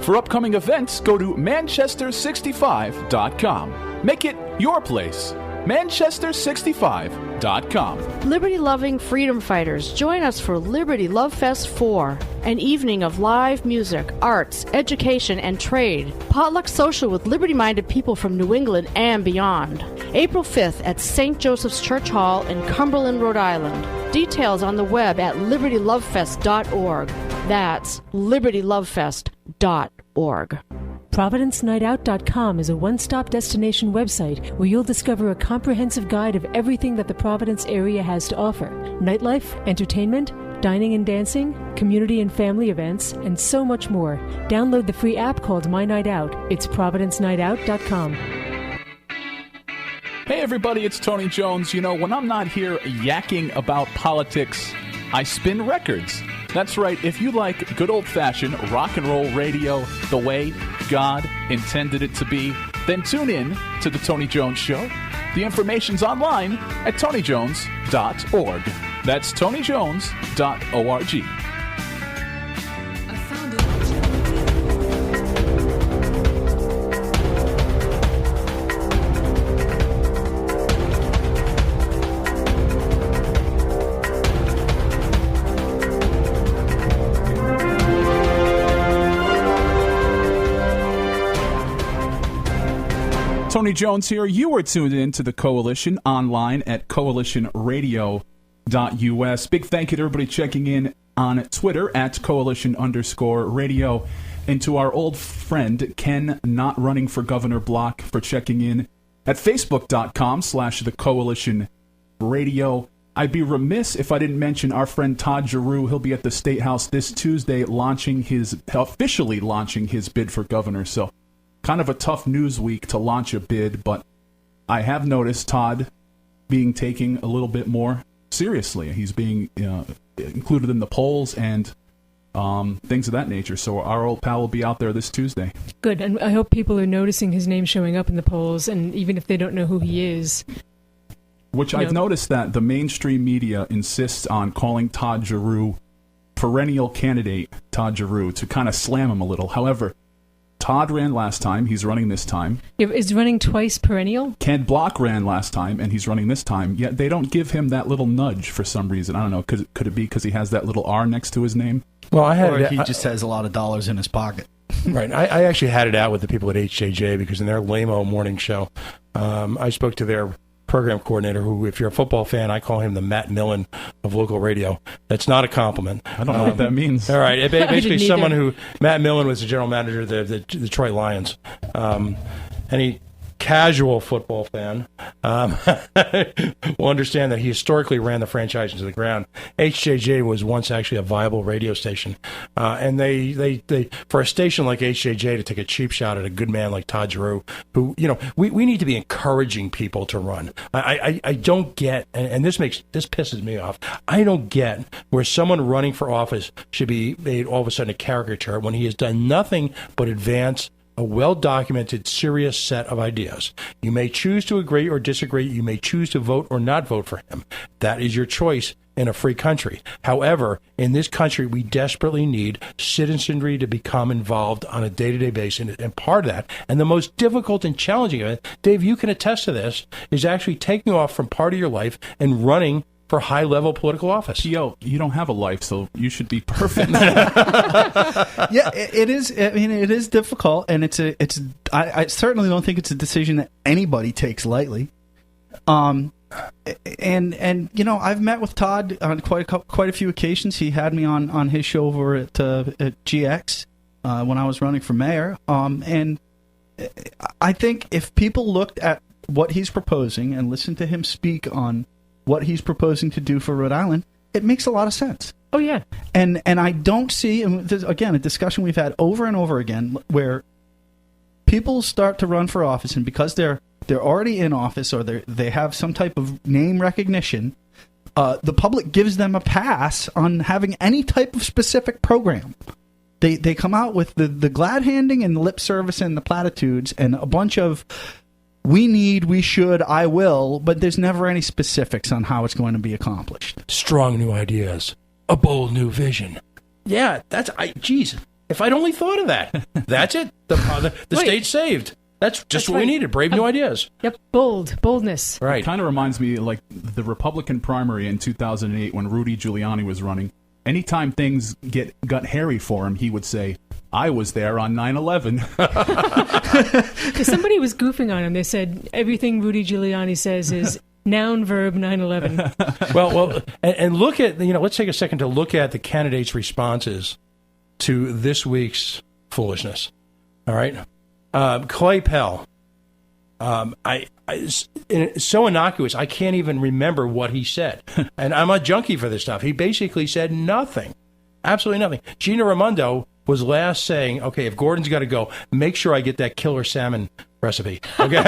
For upcoming events, go to Manchester65.com. Make it your place. Manchester65.com. Liberty-loving freedom fighters, join us for Liberty Love Fest 4, an evening of live music, arts, education, and trade. Potluck social with liberty-minded people from New England and beyond. April 5th at St. Joseph's Church Hall in Cumberland, Rhode Island. Details on the web at libertylovefest.org. That's libertylovefest.org. ProvidenceNightOut.com is a one-stop destination website where you'll discover a comprehensive guide of everything that the Providence area has to offer. Nightlife, entertainment, dining and dancing, community and family events, and so much more. Download the free app called My Night Out. It's ProvidenceNightOut.com. Hey everybody, it's Tony Jones. You know, when I'm not here yakking about politics, I spin records. That's right, if you like good old-fashioned rock and roll radio the way God intended it to be, then tune in to The Tony Jones Show. The information's online at tonyjones.org. That's tonyjones.org. Tony Jones here. You are tuned in to the Coalition online at coalitionradio.us. Big thank you to everybody checking in on Twitter at coalition_radio. And to our old friend Ken Not Running for Governor Block for checking in at facebook.com/the Coalition Radio. I'd be remiss if I didn't mention our friend Todd Giroux. He'll be at the State House this Tuesday officially launching his bid for governor. So kind of a tough news week to launch a bid, but I have noticed Todd being taken a little bit more seriously. He's being included in the polls and things of that nature. So our old pal will be out there this Tuesday. Good, and I hope people are noticing his name showing up in the polls, and even if they don't know who he is. Which I've noticed that the mainstream media insists on calling Todd Giroux perennial candidate Todd Giroux to kind of slam him a little. However, Todd ran last time. He's running this time. Is running twice perennial? Ken Block ran last time, and he's running this time. Yet they don't give him that little nudge for some reason. I don't know. Could it be because he has that little R next to his name? Well, he just has a lot of dollars in his pocket. Right. I actually had it out with the people at HJJ because in their lame-o morning show, I spoke to their program coordinator, who, if you're a football fan, I call him the Matt Millen of local radio. That's not a compliment. I don't know what that means. All right. Basically, someone who, Matt Millen was the general manager of the Detroit Lions. Any casual football fan will understand that he historically ran the franchise into the ground. HJJ was once actually a viable radio station. And they for a station like HJJ to take a cheap shot at a good man like Todd Giroux, who, we need to be encouraging people to run. I don't get, and this pisses me off, I don't get where someone running for office should be made all of a sudden a caricature when he has done nothing but advance a well-documented, serious set of ideas. You may choose to agree or disagree. You may choose to vote or not vote for him. That is your choice in a free country. However, in this country, we desperately need citizenry to become involved on a day-to-day basis. And part of that, and the most difficult and challenging of it, Dave, you can attest to this, is actually taking off from part of your life and running for high-level political office. Yo, you don't have a life, so you should be perfect. Yeah, it is. I mean, it is difficult, and I certainly don't think it's a decision that anybody takes lightly. And I've met with Todd on quite a few occasions. He had me on his show over at GX when I was running for mayor. And I think if people looked at what he's proposing and listened to him speak on what he's proposing to do for Rhode Island, it makes a lot of sense. Oh, yeah. And I don't see, and this, again, a discussion we've had over and over again, where people start to run for office, and because they're already in office or they have some type of name recognition, the public gives them a pass on having any type of specific program. They come out with the glad handing and the lip service and the platitudes and a bunch of we need, we should, I will, but there's never any specifics on how it's going to be accomplished. Strong new ideas, a bold new vision. Yeah, If I'd only thought of that, that's it. The state's saved. That's just what we needed. Brave new ideas. Yep, boldness. Right. It kind of reminds me like the Republican primary in 2008 when Rudy Giuliani was running. Anytime things got hairy for him, he would say, I was there on 9/11. Somebody was goofing on him. They said everything Rudy Giuliani says is noun, verb, 9/11. Well, and look at, let's take a second to look at the candidates' responses to this week's foolishness. All right? Clay Pell. It's so innocuous, I can't even remember what he said. And I'm a junkie for this stuff. He basically said nothing. Absolutely nothing. Gina Raimondo was last saying, okay, if Gordon's got to go, make sure I get that killer salmon recipe. Okay?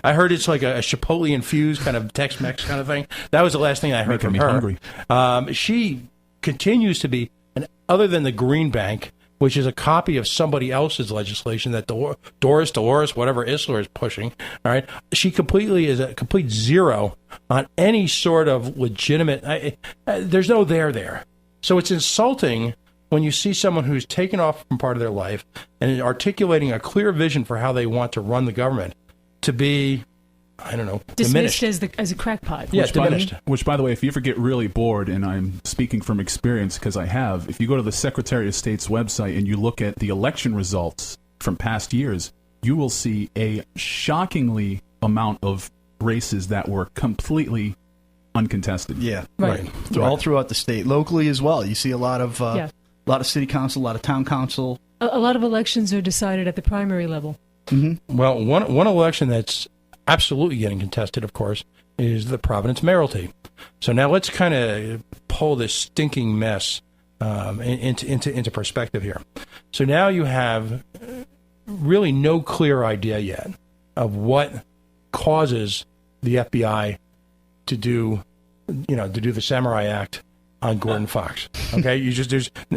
I heard it's like a Chipotle-infused kind of Tex-Mex kind of thing. That was the last thing I heard from her. Hungry. She continues to be, and other than the Green Bank, which is a copy of somebody else's legislation that Dolores, whatever Isler is pushing, all right? She completely is a complete zero on any sort of legitimate... there's no there. So it's insulting when you see someone who's taken off from part of their life and articulating a clear vision for how they want to run the government to be... I don't know, dismissed as a crackpot. Yeah, diminished. Which, by the way, if you ever get really bored, and I'm speaking from experience because I have, if you go to the Secretary of State's website and you look at the election results from past years, you will see a shockingly amount of races that were completely uncontested. Yeah, right. All throughout the state, locally as well. You see a lot of city council, a lot of town council. A lot of elections are decided at the primary level. Mm-hmm. Well, one election that's absolutely getting contested, of course, is the Providence mayoralty. So now let's kind of pull this stinking mess into perspective here. So now you have really no clear idea yet of what causes the FBI to do the Samurai Act on Gordon Fox. Okay,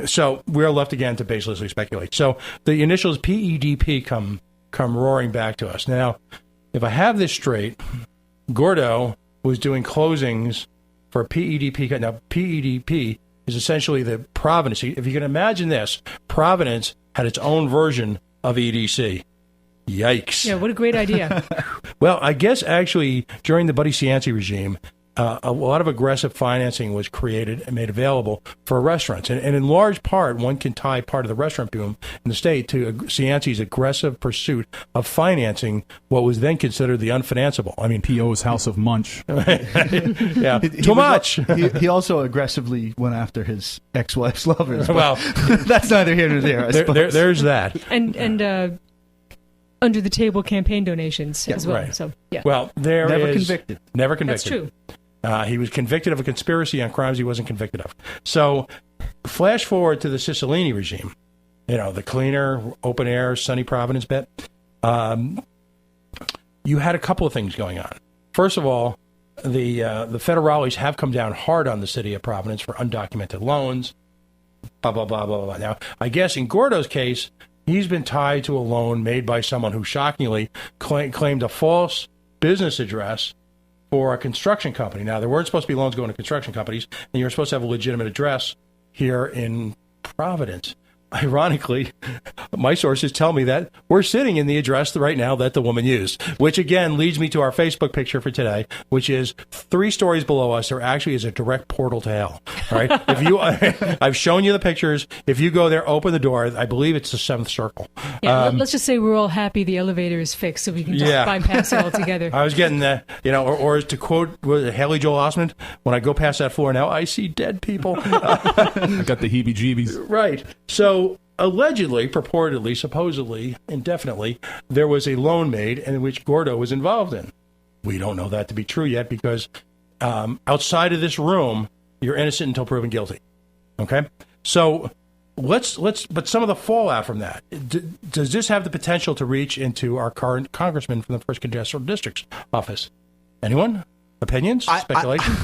so we're left again to baselessly speculate. So the initials PEDP come roaring back to us now. If I have this straight, Gordo was doing closings for PEDP. Now, PEDP is essentially the Providence. If you can imagine this, Providence had its own version of EDC. Yikes. Yeah, what a great idea. Well, I guess actually during the Buddy Cianci regime, a lot of aggressive financing was created and made available for restaurants. And in large part, one can tie part of the restaurant boom in the state to Cianci's aggressive pursuit of financing what was then considered the unfinanceable. I mean, P.O.'s House of Munch. Yeah, too much. He also aggressively went after his ex-wife's lovers. Well, that's neither here nor there, I suppose. There's that. And under the table campaign donations as well. Right. So, yeah. Well, Never convicted. Never convicted. That's true. He was convicted of a conspiracy on crimes he wasn't convicted of. So, flash forward to the Cicilline regime. The cleaner, open air, sunny Providence bit. You had a couple of things going on. First of all, the federales have come down hard on the city of Providence for undocumented loans. Blah, blah, blah, blah, blah. Now, I guess in Gordo's case, he's been tied to a loan made by someone who shockingly claimed a false business address for a construction company. Now, there weren't supposed to be loans going to construction companies, and you were supposed to have a legitimate address here in Providence. Ironically, my sources tell me that we're sitting in the address right now that the woman used, which again leads me to our Facebook picture for today, which is 3 stories below us. There actually is a direct portal to hell. All right, I've shown you the pictures. If you go there, open the door. I believe it's the 7th circle. Yeah, let's just say we're all happy the elevator is fixed, so we can just bypass it altogether. I was getting that, or to quote Haley Joel Osment, when I go past that floor now, I see dead people. I got the heebie-jeebies. Right. So allegedly, purportedly, supposedly, indefinitely, there was a loan made in which Gordo was involved in. We don't know that to be true yet because outside of this room, you're innocent until proven guilty. Okay? So but some of the fallout from that, does this have the potential to reach into our current congressman from the 1st Congressional District's office? Anyone? Opinions? Speculation?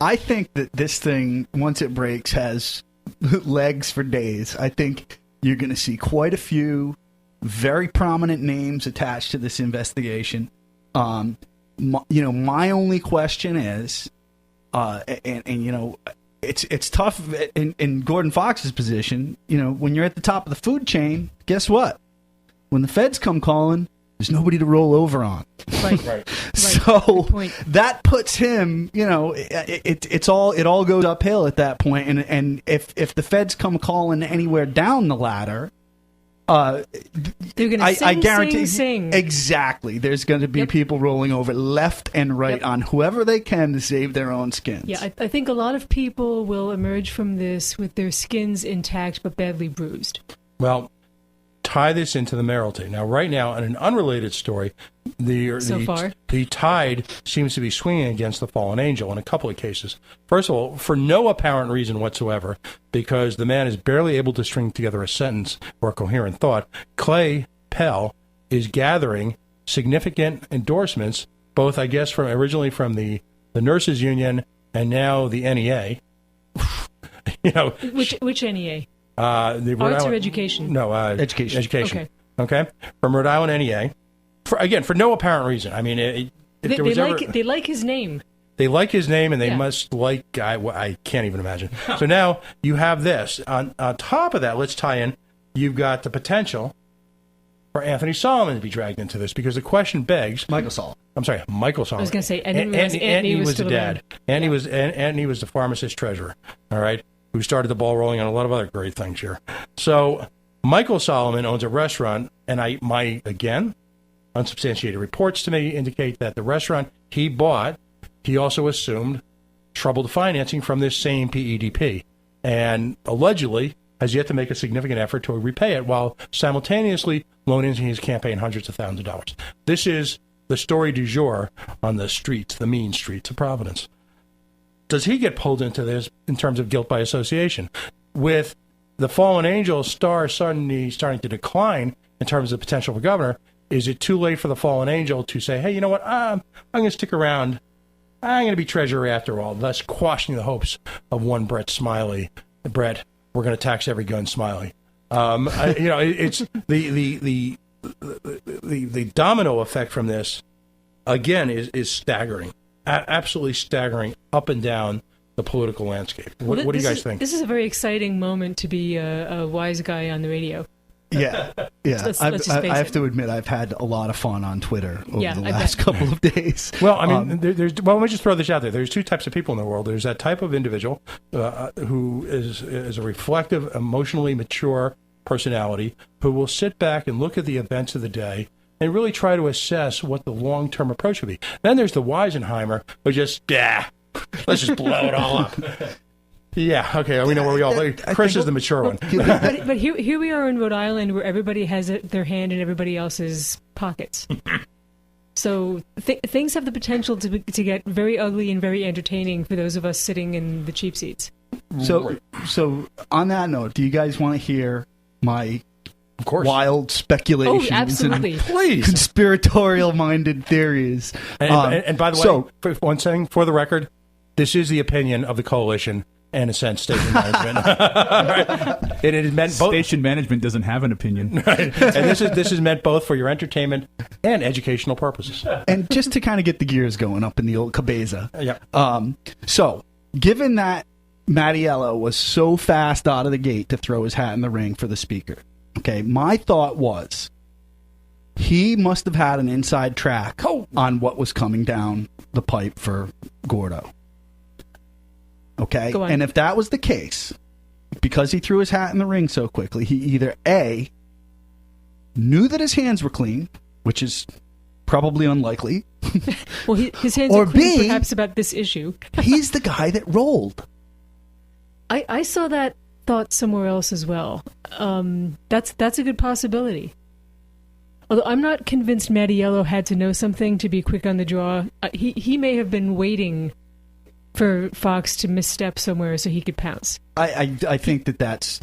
I think that this thing, once it breaks, has legs for days. I think you're going to see quite a few very prominent names attached to this investigation. My only question is, it's tough in Gordon Fox's position. You know, when you're at the top of the food chain, guess what? When the feds come calling, there's nobody to roll over on. Right. So that puts him, you know, it all goes uphill at that point. And if the feds come calling anywhere down the ladder, they're going to sing, I guarantee, sing. Exactly. There's going to be people rolling over left and right on whoever they can to save their own skins. Yeah, I think a lot of people will emerge from this with their skins intact but badly bruised. Well, tie this into the mayoralty. Now, right now, in an unrelated story, the tide seems to be swinging against the fallen angel in a couple of cases. First of all, for no apparent reason whatsoever, because the man is barely able to string together a sentence or a coherent thought, Clay Pell is gathering significant endorsements, both, I guess, originally from the nurses union and now the NEA. You know, which NEA? The Arts or education? No, education. Okay. From Rhode Island NEA. For no apparent reason. I mean, they like his name. They like his name, and they must like. I can't even imagine. So now you have this. On top of that, let's tie in. You've got the potential for Anthony Solomon to be dragged into this, because the question begs. Michael Solomon. I'm sorry, Michael Solomon. I was going to say, Anthony was the dad. Anthony Yeah. was the pharmacist treasurer. All right. Who started the ball rolling on a lot of other great things here. So Michael Solomon owns a restaurant, and again, unsubstantiated reports to me indicate that the restaurant he bought, he also assumed troubled financing from this same PEDP, and allegedly has yet to make a significant effort to repay it, while simultaneously loaning his campaign hundreds of thousands of dollars. This is the story du jour on the streets, the mean streets of Providence. Does he get pulled into this in terms of guilt by association? With the fallen angel star suddenly starting to decline in terms of potential for governor, is it too late for the fallen angel to say, hey, you know what, I'm going to stick around. I'm going to be treasurer after all, thus quashing the hopes of one Brett Smiley. Brett, we're going to tax every gun Smiley. It's the domino effect from this, again, is staggering. Absolutely staggering up and down the political landscape. What do you guys think? This is a very exciting moment to be a wise guy on the radio. Yeah. Let's I have to admit, I've had a lot of fun on Twitter over the I last bet. couple of days. Well, I mean, let me just throw this out there. There's two types of people in the world. There's that type of individual who is a reflective, emotionally mature personality who will sit back and look at the events of the day and really try to assess what the long-term approach would be. Then there's the Weisenheimer who just, let's just blow it all up. Yeah, okay, we know where we all are. Chris is the mature one. But here we are in Rhode Island, where everybody has their hand in everybody else's pockets. So things have the potential to get very ugly and very entertaining for those of us sitting in the cheap seats. So on that note, do you guys want to hear my of course wild speculations absolutely. and conspiratorial-minded theories? And by the way, one thing for the record, this is the opinion of the coalition and, in a sense, station management. Right? It is meant both. Station management doesn't have an opinion. Right. And this is meant both for your entertainment and educational purposes. And just to kind of get the gears going up in the old cabeza. Yeah. So, given that Mattiello was so fast out of the gate to throw his hat in the ring for the speaker, okay, my thought was he must have had an inside track on what was coming down the pipe for Gordo. Okay? And if that was the case, because he threw his hat in the ring so quickly, he either A, knew that his hands were clean, which is probably unlikely. Well, his hands are clean, perhaps about this issue. He's the guy that rolled. I saw that thought somewhere else as well. That's a good possibility. Although I'm not convinced Mattiello had to know something to be quick on the draw. He may have been waiting for Fox to misstep somewhere so he could pounce. I think that's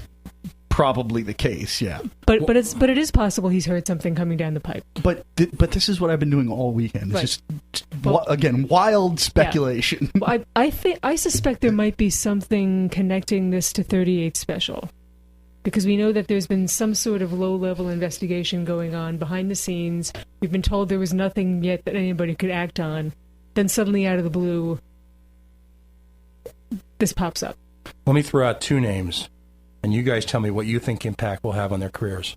probably the case, yeah. But it is possible he's heard something coming down the pipe. But this is what I've been doing all weekend. It's just again, wild speculation. Yeah. Well, I suspect there might be something connecting this to 38 Special, because we know that there's been some sort of low-level investigation going on behind the scenes. We've been told there was nothing yet that anybody could act on. Then suddenly, out of the blue, this pops up. Let me throw out two names, and you guys tell me what you think impact will have on their careers.